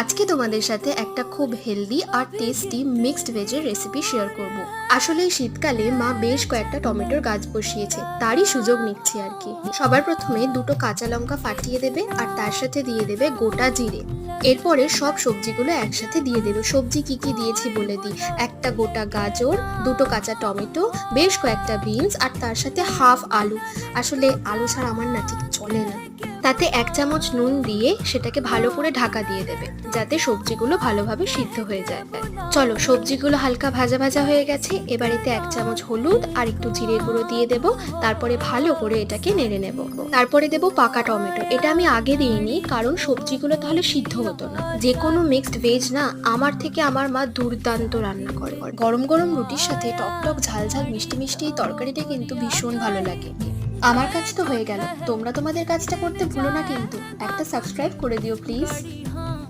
আজকে তোমাদের সাথে একটা খুব হেলদি আর টেস্টি মিক্সড ভেজের রেসিপি শেয়ার করব। আসলে এই শীতকালে মা বেশ কয়েকটা টমেটোর গাছ বসিয়েছে, তারই সুযোগ নিচ্ছি আর কি। সবার প্রথমে দুটো কাঁচা লঙ্কা ফাটিয়ে দেবে আর তার সাথে দিয়ে দেবে গোটা জিরে। এরপরে সব সবজিগুলো একসাথে দিয়ে দেবে। সবজি কি কি দিয়েছি বলে দিই। একটা গোটা গাজর, দুটো কাঁচা টমেটো, বেশ কয়েকটা বিনস আর তার সাথে হাফ আলু। আসলে আলু ছাড়া আমার না ঠিক চলে না। তাতে 1 চামচ নুন দিয়ে সেটাকে ভালো করে ঢাকা দিয়ে দেবে, যাতে সবজিগুলো ভালোভাবে সিদ্ধ হয়ে যায়। চলো, সবজিগুলো হালকা ভাজা ভাজা হয়ে গেছে। এবার এতে 1 চামচ হলুদ আর একটু জিরে গুঁড়ো দিয়ে দেব। তারপরে ভালো করে এটাকে নেড়ে নেব। তারপরে দেব পাকা টমেটো। এটা আমি আগে দিইনি, কারণ সবজিগুলো তাহলে সিদ্ধ হতো না। যে কোনো মিক্সড ভেজ না আমার থেকে আমার মা দুর্দান্ত রান্না করে। গরম গরম রুটির সাথে টক টক ঝাল ঝাল মিষ্টি মিষ্টি এই তরকারিটা কিন্তু ভীষণ ভালো লাগে। আমার কাজ তো হয়ে গেল, তোমরা তোমাদের কাজটা করতে ভুলো না কিন্তু। একটা সাবস্ক্রাইব করে দিও প্লিজ।